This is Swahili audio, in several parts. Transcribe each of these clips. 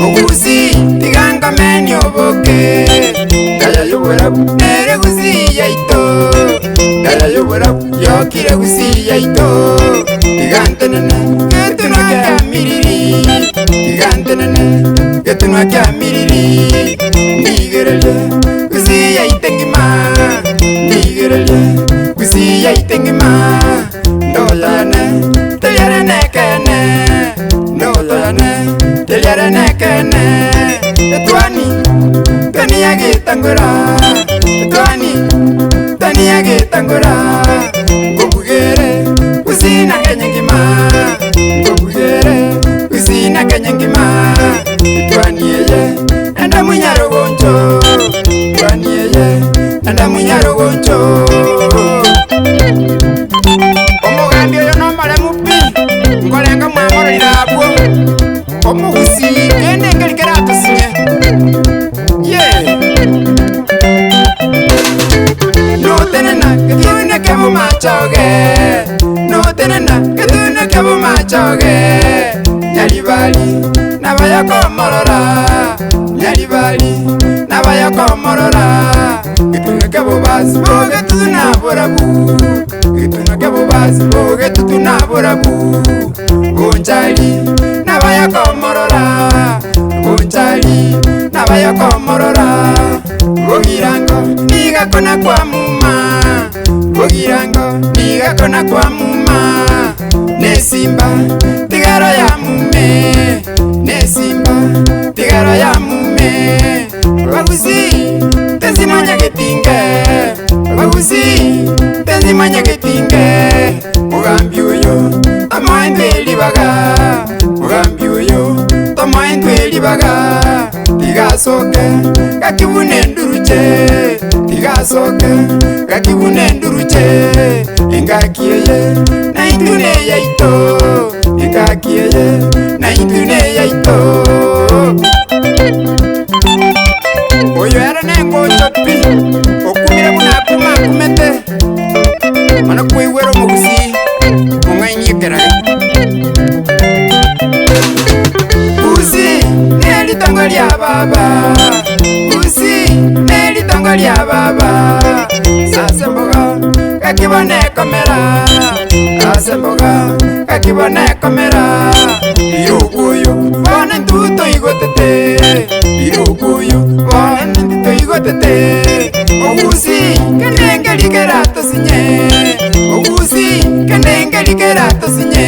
Ogusi tiganga menyo boke Daya yobora nere gusi yaito Daya yobora yokire gusi yaito Tigantenene getunwa kya miriri Tigantenene getunwa kya miriri Nigerele gusi yaitengima Nigerele gusi yaitengima Ndoyane teliare nekene Ndoyane teliare nekene Etwani tani yagitangura Etwani tani yagitangura Ngobugere usina kenyengima Ngobugere usina kenyengima Etwani yeye enda munyaro goncho Etwani yeye enda munyaro goncho Omugambi oyo nombale mupi Ngolenga mwamoro lirabwo Omugusi gende ngeli kerato sinye No tenena ketune kebo machoge No tenena ketune kebo machoge Nyalibali nabaya komorora Nyalibali nabaya komorora Ketune kebo basi boge tutunaborabu Ketune kebo basi boge tutunaborabu Gonjali nabaya komorora Gonjali nabaya komorora Bogirango niga kona kwa muma Bogirango niga kona kwa muma Nesimba tigaro ya mume Nesimba tigaro ya mume Bagusi tenzimanya getinge Bagusi tenzimanya getinge Mugambi uyo tomoendwe libaga Mugambi uyo tomoendwe libaga Tigasoke kakibune nduruche Tigasoke kakibune nduruche Ingakiyeye na indune yaito Ingakiyeye na indune yaito Oyo era nengo chopi Okumire munakuma kumete Mana kuiwero mugusi Mungainye kerage Uzi neli tongo lya baba Uzi neli tongo lya baba Sasemboga kakibone komera Sasemboga kakibone komera Iruguyo bone nduto igotete Iruguyo bone nduto igotete Ogusi kendenge kerato sinye Ogusi kendenge kerato sinye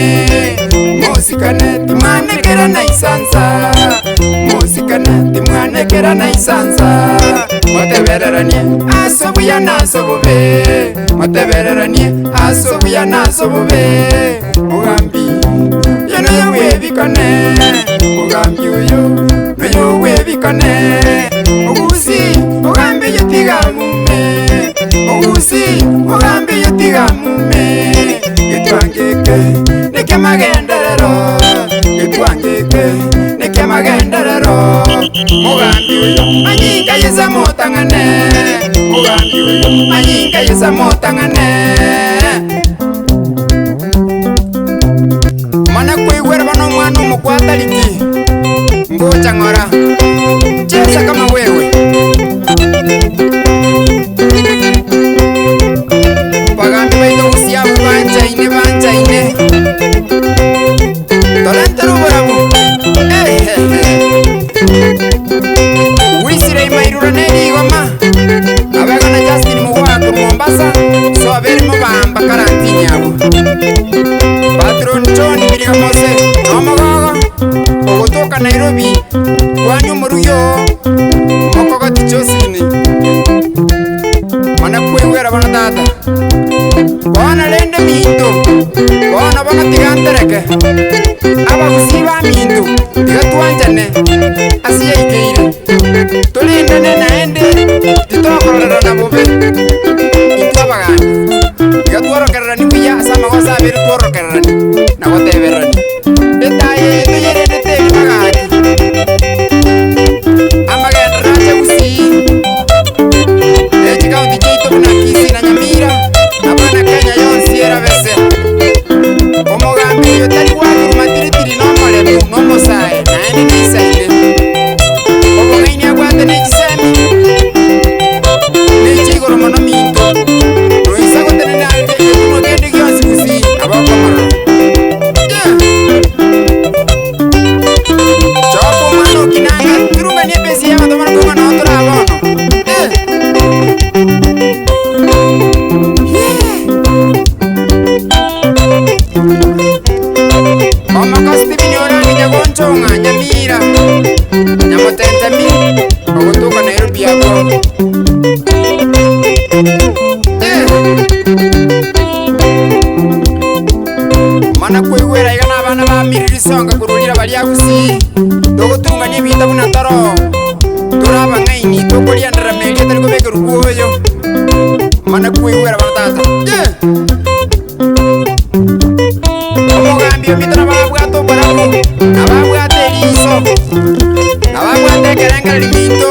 Musikane timwanekera na isansa Musikane timwanekera na isansa Motebereranie asobuya nasobube Motebereranie asobuya nasobube Mugambi yono yowebikane Mugambi uyo noyo webikane Ogusi mugambi yotiga mume Ogusi mugambi yotiga mume Gitwangeke neke magenderero Gitwangeke neke magenderero Mugambi uyo anyinga yeza motangane Mugambi uyo anyinga yeza motangane Mana kuiwera bano mwana umukwata liki Ngocha ngora Cheza kama wewe Pagambi baito usiabu banja ine Tolante rubarabu Wisire imairura neri goma Abagana Justin muwaka Mombasa So aberi mubamba karantini yabo Patron John Miriga Mose Omogogo Ogotoka Nairobi Wanyu muruyo Mokogoti Josini Mana kuewera bana tata Bona lende minto Bona tigantereke Aba gusiba minto Tiga tuanjane Asiya ikeire Tolinde nena ende Titokorora na bobe Intabagani Tiga tuoro kerrani kuya Asama wasa abiri tuoro kerrani Na wote berrani Detaye tuyere dete bagani Ntonga Nyamira Nyamotentemi ogutuka Nairobi yako mana kwigwira igana abana ba miririsonga kurulira bali agusi dogutunganya ebintu buna taro turaba ngaini tokolia ndaramelia tari kubeka rugoyo mana kwigwira batata omugambio mitara babwato baramu nababwate liso nababwate kerengera liminto